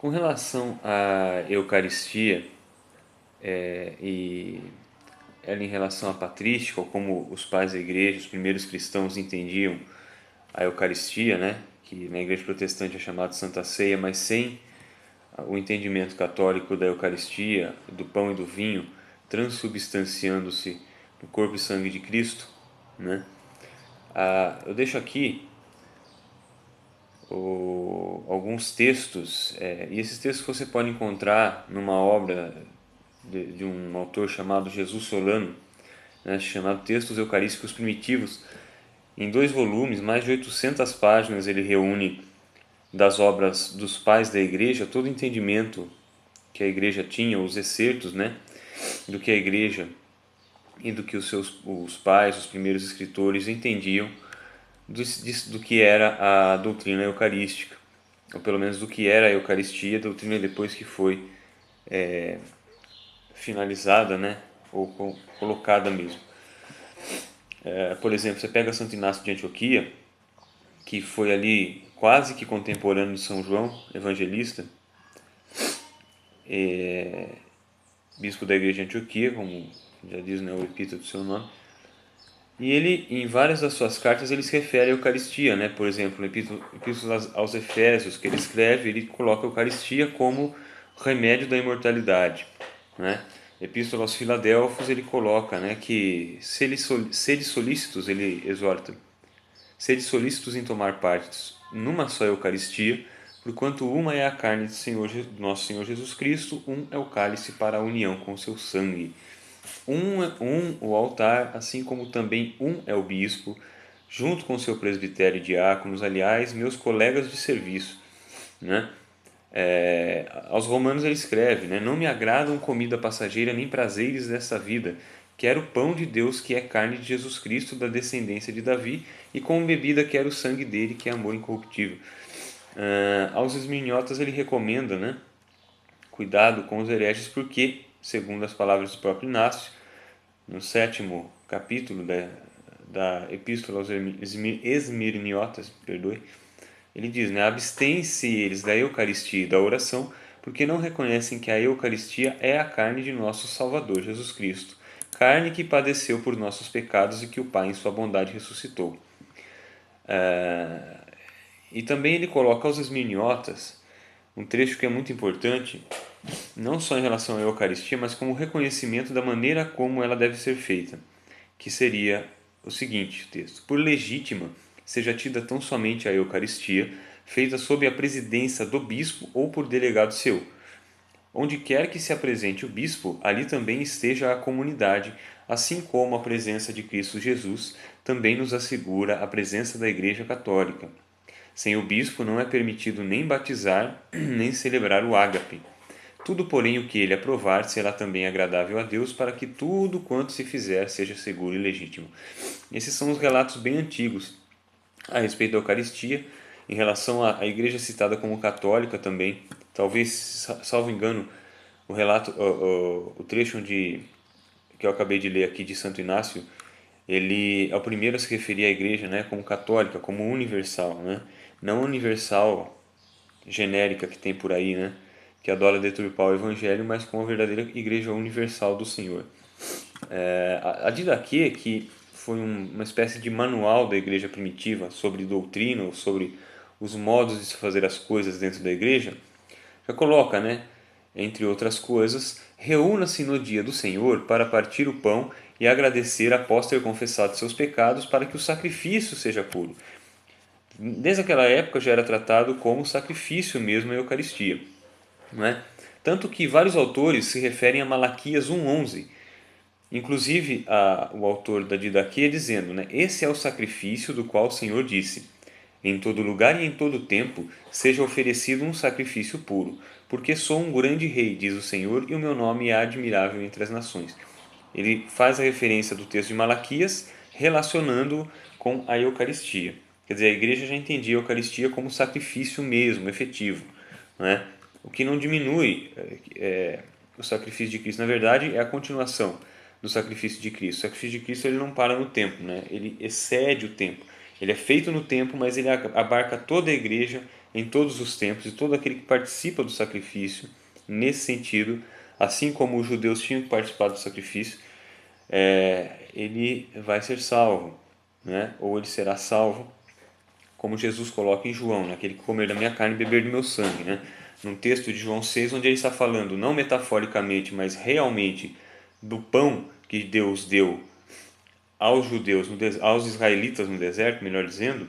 Com relação à Eucaristia, e ela em relação à patrística, ou como os pais da igreja, os primeiros cristãos entendiam a Eucaristia, né? Que na igreja protestante é chamado Santa Ceia, mas sem o entendimento católico da Eucaristia, do pão e do vinho, transubstanciando-se no corpo e sangue de Cristo, né? Eu deixo aqui alguns textos, e esses textos você pode encontrar numa obra de um autor chamado Jesus Solano, né, chamado Textos Eucarísticos Primitivos. Em 2 volumes, mais de 800 páginas, ele reúne das obras dos pais da igreja todo o entendimento que a igreja tinha, os excertos, né, do que a igreja e do que os pais, os primeiros escritores entendiam do que era a doutrina eucarística, ou pelo menos do que era a Eucaristia, a doutrina depois que foi finalizada, né, ou colocada mesmo. Por exemplo, você pega Santo Inácio de Antioquia, que foi ali quase que contemporâneo de São João Evangelista, bispo da igreja de Antioquia, como já diz, né, o epíteto do seu nome. E ele, em várias das suas cartas, ele se refere à Eucaristia, né? Por exemplo, no Epístola aos Efésios, que ele escreve, ele coloca a Eucaristia como remédio da imortalidade, né? Epístola aos Filadelfos, ele coloca, né, que sede solícitos, ele exorta, sede solícitos em tomar parte numa só Eucaristia, porquanto uma é a carne do nosso Senhor Jesus Cristo, um é o cálice para a união com o seu sangue. O altar, assim como também um é o bispo, junto com o seu presbitério e diáconos, aliás, meus colegas de serviço, né? Aos Romanos ele escreve, né? Não me agradam comida passageira nem prazeres desta vida. Quero o pão de Deus, que é carne de Jesus Cristo, da descendência de Davi, e como bebida quero o sangue dele, que é amor incorruptível. Aos esmirniotas ele recomenda, né? Cuidado com os hereges, porque, segundo as palavras do próprio Inácio, no 7º capítulo da Epístola aos Esmirniotas, perdoe, ele diz, né, abstêm-se eles da Eucaristia e da oração, porque não reconhecem que a Eucaristia é a carne de nosso Salvador Jesus Cristo, carne que padeceu por nossos pecados e que o Pai em sua bondade ressuscitou. E também ele coloca aos esmirniotas um trecho que é muito importante, não só em relação à Eucaristia, mas como reconhecimento da maneira como ela deve ser feita, que seria o seguinte, o texto: por legítima seja tida tão somente a Eucaristia, feita sob a presidência do bispo ou por delegado seu. Onde quer que se apresente o bispo, ali também esteja a comunidade, assim como a presença de Cristo Jesus também nos assegura a presença da Igreja Católica. Sem o bispo não é permitido nem batizar, nem celebrar o ágape. Tudo, porém, o que ele aprovar será também agradável a Deus, para que tudo quanto se fizer seja seguro e legítimo. Esses são os relatos bem antigos a respeito da Eucaristia, em relação à igreja citada como católica também. Talvez, salvo engano, o relato, o trecho que eu acabei de ler aqui de Santo Inácio, ele é o primeiro a se referir à igreja, né, como católica, como universal, né? Não universal genérica que tem por aí, né, que adora deturpar o evangelho, mas como a verdadeira igreja universal do Senhor. A Didaquê, que foi uma espécie de manual da igreja primitiva sobre doutrina, ou sobre os modos de se fazer as coisas dentro da igreja, já coloca, né, entre outras coisas, reúna-se no dia do Senhor para partir o pão e agradecer após ter confessado seus pecados, para que o sacrifício seja puro. Desde aquela época já era tratado como sacrifício mesmo a Eucaristia, não é? Tanto que vários autores se referem a Malaquias 1:11, inclusive o autor da Didaquê dizendo, né, esse é o sacrifício do qual o Senhor disse: em todo lugar e em todo tempo seja oferecido um sacrifício puro, porque sou um grande rei, diz o Senhor, e o meu nome é admirável entre as nações. Ele faz a referência do texto de Malaquias relacionando com a Eucaristia. Quer dizer, a igreja já entendia a Eucaristia como sacrifício mesmo, efetivo, não é? O que não diminui o sacrifício de Cristo. Na verdade, é a continuação do sacrifício de Cristo. O sacrifício de Cristo ele não para no tempo, né? Ele excede o tempo. Ele é feito no tempo, mas ele abarca toda a igreja em todos os tempos, e todo aquele que participa do sacrifício, nesse sentido, assim como os judeus tinham que participar do sacrifício, ele vai ser salvo, né? Ou ele será salvo, como Jesus coloca em João, né? Aquele que comer da minha carne e beber do meu sangue, né? Num texto de João 6, onde ele está falando, não metaforicamente, mas realmente, do pão que Deus deu aos judeus, aos israelitas no deserto, melhor dizendo,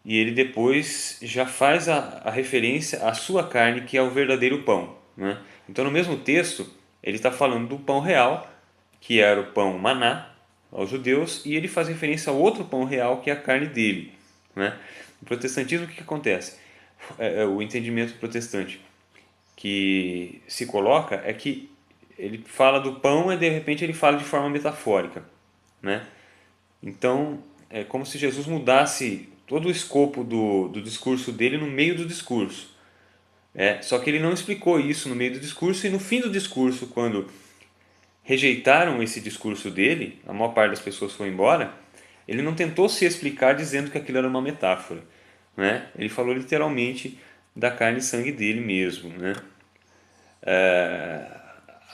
e ele depois já faz a referência à sua carne, que é o verdadeiro pão, né? Então, no mesmo texto, ele está falando do pão real, que era o pão maná aos judeus, e ele faz referência ao outro pão real, que é a carne dele, né? No protestantismo, o que acontece? O entendimento protestante que se coloca é que ele fala do pão e de repente ele fala de forma metafórica, né? Então, é como se Jesus mudasse todo o escopo do discurso dele no meio do discurso. Só que ele não explicou isso no meio do discurso, e no fim do discurso, quando rejeitaram esse discurso dele, a maior parte das pessoas foi embora, ele não tentou se explicar dizendo que aquilo era uma metáfora, né? Ele falou literalmente da carne e sangue dele mesmo, né?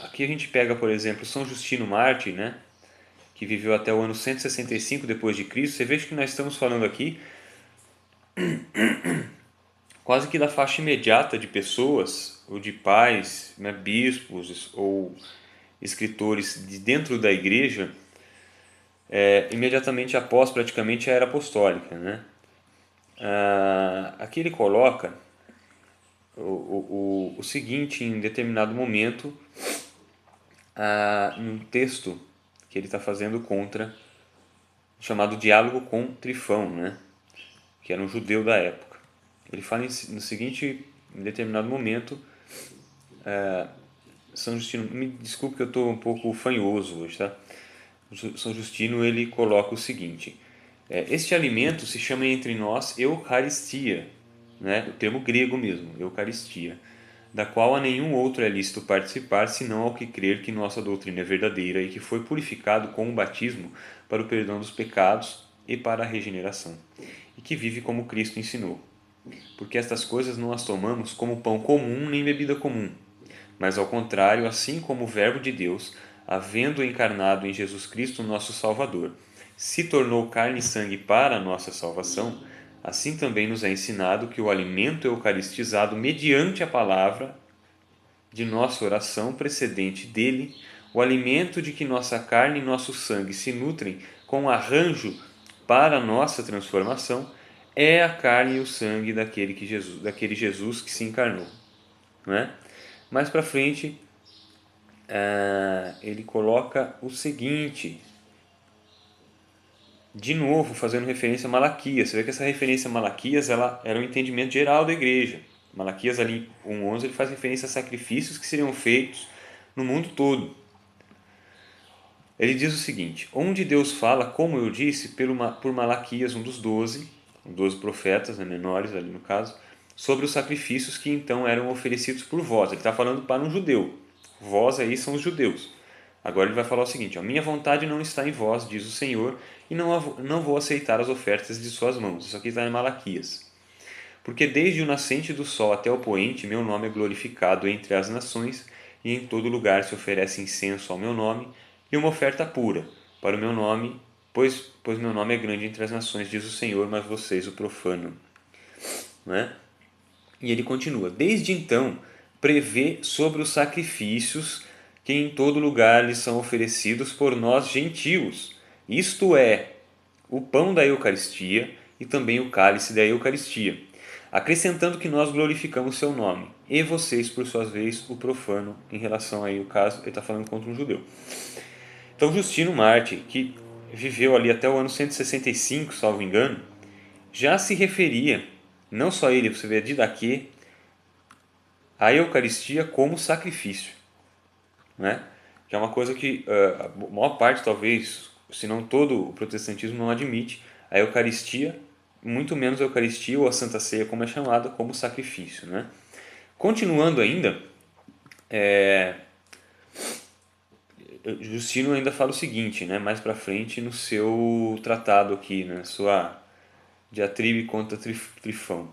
Aqui a gente pega, por exemplo, São Justino Mártir, né? Que viveu até o ano 165 depois de Cristo. Você veja que nós estamos falando aqui quase que da faixa imediata de pessoas, ou de pais, né, bispos ou escritores de dentro da igreja, imediatamente após praticamente a era apostólica, né? Aqui ele coloca o seguinte em determinado momento, num texto que ele está fazendo contra, chamado Diálogo com Trifão, né? Que era um judeu da época. Ele fala no seguinte, em determinado momento, São Justino, me desculpe que eu estou um pouco fanhoso hoje, tá? São Justino, ele coloca o seguinte: este alimento se chama entre nós Eucaristia, né? O termo grego mesmo, Eucaristia, da qual a nenhum outro é lícito participar, senão ao que crer que nossa doutrina é verdadeira e que foi purificado com o batismo para o perdão dos pecados e para a regeneração, e que vive como Cristo ensinou. Porque estas coisas não as tomamos como pão comum nem bebida comum, mas ao contrário, assim como o Verbo de Deus, havendo encarnado em Jesus Cristo, nosso Salvador, se tornou carne e sangue para a nossa salvação, assim também nos é ensinado que o alimento eucaristizado mediante a palavra de nossa oração precedente dele, o alimento de que nossa carne e nosso sangue se nutrem com arranjo para a nossa transformação, é a carne e o sangue daquele Jesus que se encarnou, não é? Mais para frente, ele coloca o seguinte, de novo fazendo referência a Malaquias. Você vê que essa referência a Malaquias ela era um entendimento geral da igreja. Malaquias ali 1:11 ele faz referência a sacrifícios que seriam feitos no mundo todo. Ele diz o seguinte: onde Deus fala, como eu disse, por Malaquias, um dos 12 profetas, né, menores ali no caso, sobre os sacrifícios que então eram oferecidos por vós. Ele está falando para um judeu. Vós aí são os judeus. Agora ele vai falar o seguinte: ó, minha vontade não está em vós, diz o Senhor, e não vou aceitar as ofertas de suas mãos. Isso aqui está em Malaquias. Porque desde o nascente do sol até o poente, meu nome é glorificado entre as nações, e em todo lugar se oferece incenso ao meu nome, e uma oferta pura para o meu nome, pois meu nome é grande entre as nações, diz o Senhor, mas vocês o profanam. Né? E ele continua: desde então prevê sobre os sacrifícios que em todo lugar lhes são oferecidos por nós gentios, isto é, o pão da Eucaristia e também o cálice da Eucaristia, acrescentando que nós glorificamos seu nome, e vocês, por sua vez, o profanam. Em relação aí ao caso, ele está falando contra um judeu. Então, Justino Mártir, que viveu ali até o ano 165, salvo engano, já se referia, não só ele, você vê Didaquê, a Eucaristia como sacrifício, né? Que é uma coisa que a maior parte, talvez, se não todo o protestantismo não admite, a Eucaristia, muito menos a Eucaristia ou a Santa Ceia, como é chamada, como sacrifício, né? Continuando ainda, Justino ainda fala o seguinte, né? Mais para frente no seu tratado aqui, na sua diatribe contra Trifão.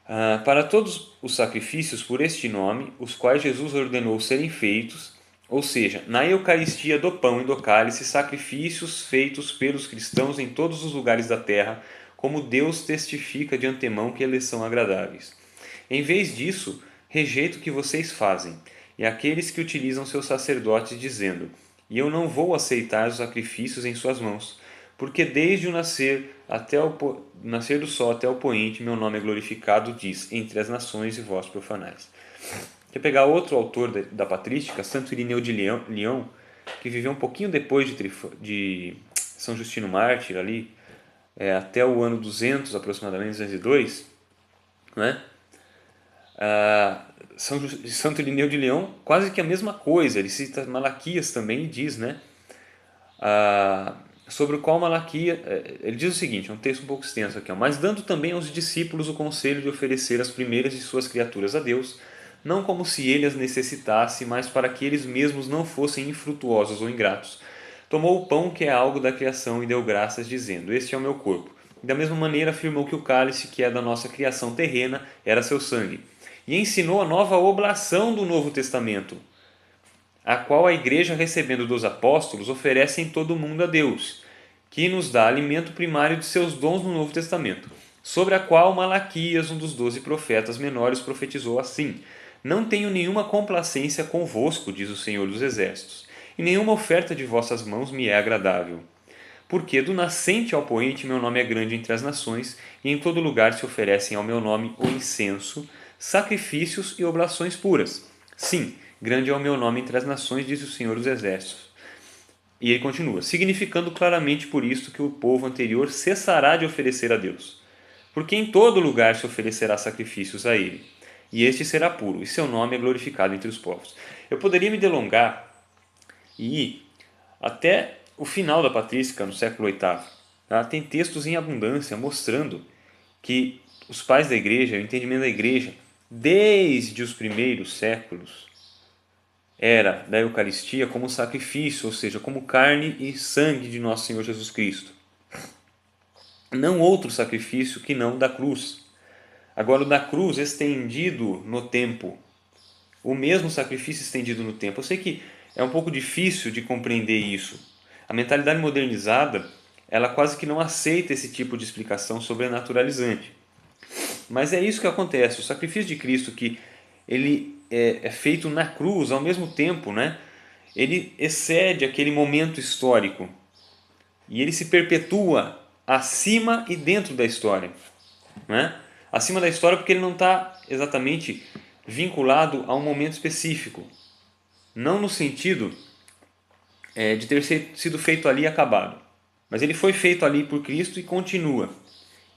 Para todos os sacrifícios por este nome, os quais Jesus ordenou serem feitos, ou seja, na Eucaristia do pão e do cálice, sacrifícios feitos pelos cristãos em todos os lugares da terra, como Deus testifica de antemão que eles são agradáveis. Em vez disso, rejeito o que vocês fazem, e aqueles que utilizam seus sacerdotes, dizendo: E eu não vou aceitar os sacrifícios em suas mãos, porque desde o nascer do sol até o poente, meu nome é glorificado, diz, entre as nações e vós profanais. Quer pegar outro autor da patrística, Santo Irineu de Lyon, que viveu um pouquinho depois de São Justino Mártir, ali, até o ano 200, aproximadamente, 202, né? Santo Irineu de Lyon, quase que a mesma coisa, ele cita Malaquias também e diz, né? Sobre o qual Malaquias, ele diz o seguinte, é um texto um pouco extenso aqui, mas dando também aos discípulos o conselho de oferecer as primeiras de suas criaturas a Deus, não como se ele as necessitasse, mas para que eles mesmos não fossem infrutuosos ou ingratos. Tomou o pão, que é algo da criação, e deu graças, dizendo: Este é o meu corpo. E da mesma maneira afirmou que o cálice, que é da nossa criação terrena, era seu sangue. E ensinou a nova oblação do Novo Testamento, a qual a Igreja, recebendo dos apóstolos, oferece em todo o mundo a Deus, que nos dá alimento primário de seus dons no Novo Testamento, sobre a qual Malaquias, um dos 12 profetas menores, profetizou assim: Não tenho nenhuma complacência convosco, diz o Senhor dos Exércitos, e nenhuma oferta de vossas mãos me é agradável. Porque do nascente ao poente meu nome é grande entre as nações, e em todo lugar se oferecem ao meu nome o incenso, sacrifícios e oblações puras. Sim, grande é o meu nome entre as nações, diz o Senhor dos Exércitos. E ele continua, significando claramente por isto que o povo anterior cessará de oferecer a Deus. Porque em todo lugar se oferecerá sacrifícios a ele, e este será puro, e seu nome é glorificado entre os povos. Eu poderia me delongar e ir até o final da patrística, no século VIII. Tá? Tem textos em abundância mostrando que os pais da igreja, o entendimento da igreja, desde os primeiros séculos, era da Eucaristia como sacrifício, ou seja, como carne e sangue de nosso Senhor Jesus Cristo. Não outro sacrifício que não da cruz. Agora, o da cruz estendido no tempo, o mesmo sacrifício estendido no tempo. Eu sei que é um pouco difícil de compreender isso. A mentalidade modernizada, ela quase que não aceita esse tipo de explicação sobrenaturalizante. Mas é isso que acontece. O sacrifício de Cristo, que ele é feito na cruz, ao mesmo tempo, né? Ele excede aquele momento histórico e ele se perpetua acima e dentro da história, né? Acima da história porque ele não está exatamente vinculado a um momento específico, não no sentido de ter sido feito ali e acabado, mas ele foi feito ali por Cristo e continua.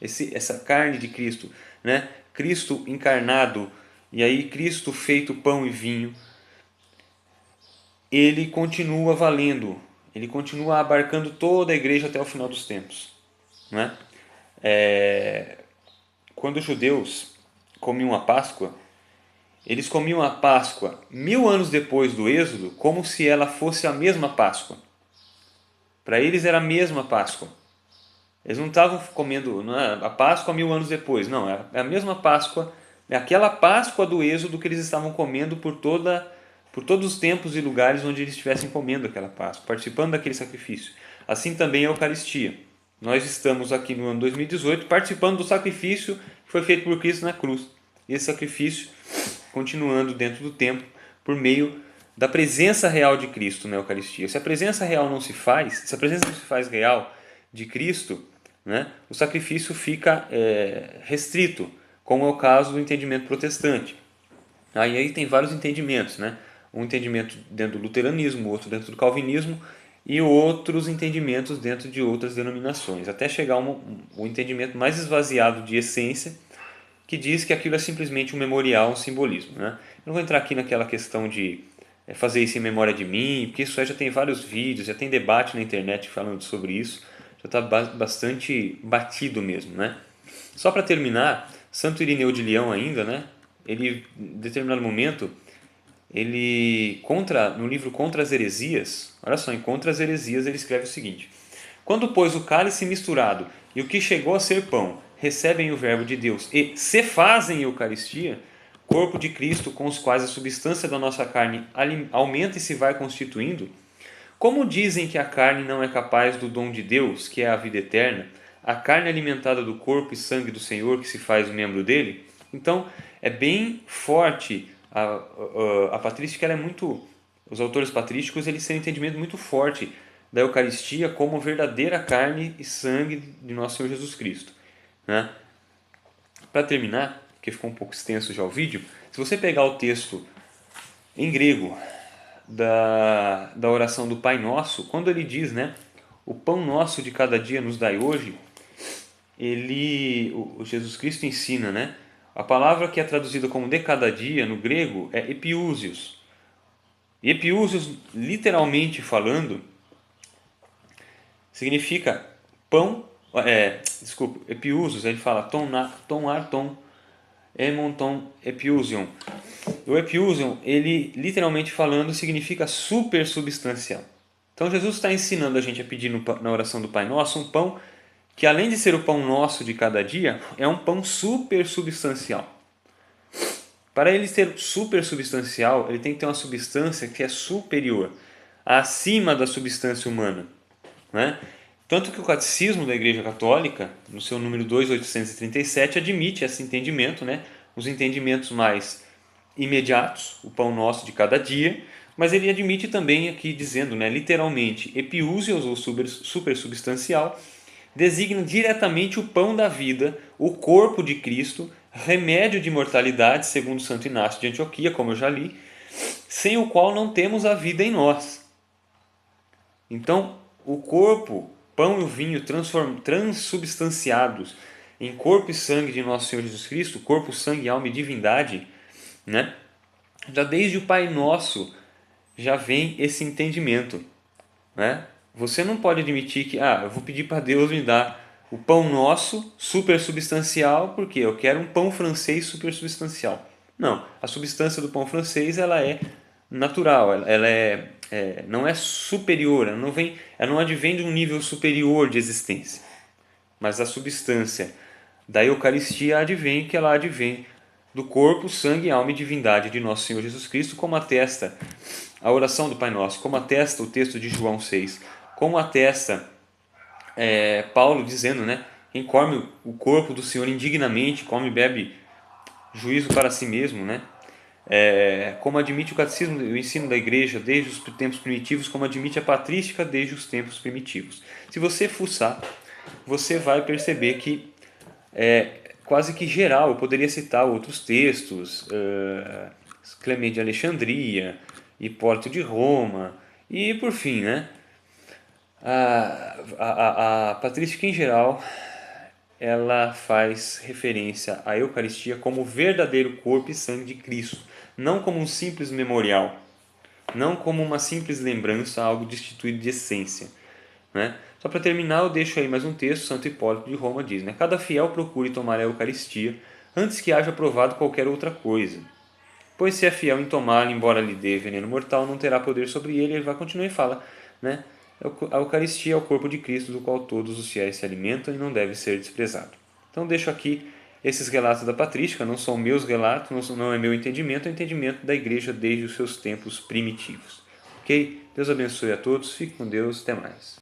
Essa carne de Cristo, né? Cristo encarnado e aí Cristo feito pão e vinho, ele continua valendo, ele continua abarcando toda a igreja até o final dos tempos, né? Quando os judeus comiam a Páscoa, eles comiam a Páscoa 1000 anos depois do Êxodo, como se ela fosse a mesma Páscoa. Para eles era a mesma Páscoa. Eles não estavam comendo a Páscoa 1000 anos depois, não, é a mesma Páscoa, é aquela Páscoa do Êxodo que eles estavam comendo por todos os tempos e lugares onde eles estivessem comendo aquela Páscoa, participando daquele sacrifício. Assim também a Eucaristia. Nós estamos aqui no ano 2018 participando do sacrifício que foi feito por Cristo na cruz. Esse sacrifício continuando dentro do tempo por meio da presença real de Cristo na Eucaristia. Se a presença real não se faz, se a presença não se faz real de Cristo, né, o sacrifício fica restrito, como é o caso do entendimento protestante. Aí tem vários entendimentos, né? Um entendimento dentro do luteranismo, outro dentro do calvinismo e outros entendimentos dentro de outras denominações, até chegar ao entendimento mais esvaziado de essência, que diz que aquilo é simplesmente um memorial, um simbolismo, né? Eu não vou entrar aqui naquela questão de fazer isso em memória de mim, porque isso aí já tem vários vídeos, já tem debate na internet falando sobre isso, já está bastante batido mesmo, né? Só para terminar, Santo Irineu de Leão ainda, né? Ele, em determinado momento, no livro Contra as Heresias, olha só, em Contra as Heresias ele escreve o seguinte: Quando, pois, o cálice misturado e o que chegou a ser pão recebem o verbo de Deus e se fazem Eucaristia, corpo de Cristo com os quais a substância da nossa carne aumenta e se vai constituindo, como dizem que a carne não é capaz do dom de Deus, que é a vida eterna, a carne alimentada do corpo e sangue do Senhor, que se faz membro dele, então é bem forte a patrística, ela é muito, os autores patrísticos eles têm um entendimento muito forte da Eucaristia como verdadeira carne e sangue de nosso Senhor Jesus Cristo, né? Para terminar, porque ficou um pouco extenso já o vídeo, se você pegar o texto em grego da oração do Pai Nosso, quando ele diz, né, o pão nosso de cada dia nos dai hoje, o Jesus Cristo ensina, né, a palavra que é traduzida como de cada dia no grego é epiúsios. E epiúsios, literalmente falando, significa pão, epiúsios, ele fala ton arton, emonton epiúsion. O epiúsion, ele literalmente falando, significa supersubstancial. Então Jesus está ensinando a gente a pedir na oração do Pai Nosso um pão que, além de ser o pão nosso de cada dia, é um pão supersubstancial. Para ele ser supersubstancial, ele tem que ter uma substância que é superior, acima da substância humana, né? Tanto que o Catecismo da Igreja Católica, no seu número 2837, admite esse entendimento, né? Os entendimentos mais imediatos, o pão nosso de cada dia, mas ele admite também aqui dizendo, né, literalmente, epiúsios ou supersubstancial, designa diretamente o pão da vida, o corpo de Cristo, remédio de imortalidade, segundo Santo Inácio de Antioquia, como eu já li, sem o qual não temos a vida em nós. Então, o corpo, pão e o vinho transubstanciados em corpo e sangue de nosso Senhor Jesus Cristo, corpo, sangue, alma e divindade, né? Já desde o Pai Nosso já vem esse entendimento, né? Você não pode admitir que eu vou pedir para Deus me dar o pão nosso supersubstancial porque eu quero um pão francês supersubstancial. Não, a substância do pão francês ela é natural, ela não é superior, ela não advém de um nível superior de existência. Mas a substância da Eucaristia advém do corpo, sangue, alma e divindade de nosso Senhor Jesus Cristo, como atesta a oração do Pai Nosso, como atesta o texto de João 6, como atesta Paulo dizendo, né, quem come o corpo do Senhor indignamente, come e bebe juízo para si mesmo, né? Como admite o catecismo, o ensino da igreja desde os tempos primitivos, como admite a patrística desde os tempos primitivos. Se você fuçar, você vai perceber que quase que geral. Eu poderia citar outros textos, Clemente de Alexandria, Hipólito de Roma, e por fim, né, a patrística em geral, ela faz referência à Eucaristia como o verdadeiro corpo e sangue de Cristo, não como um simples memorial, não como uma simples lembrança, algo destituído de essência, né? Só para terminar, eu deixo aí mais um texto. Santo Hipólito de Roma diz, né, cada fiel procure tomar a Eucaristia antes que haja provado qualquer outra coisa, pois se é fiel em tomá-la, embora lhe dê veneno mortal, não terá poder sobre ele. Ele vai continuar e fala, né, a Eucaristia é o corpo de Cristo, do qual todos os fiéis se alimentam e não deve ser desprezado. Então deixo aqui esses relatos da patrística, não são meus relatos, não é meu entendimento, é o entendimento da igreja desde os seus tempos primitivos. Ok? Deus abençoe a todos, fique com Deus, até mais.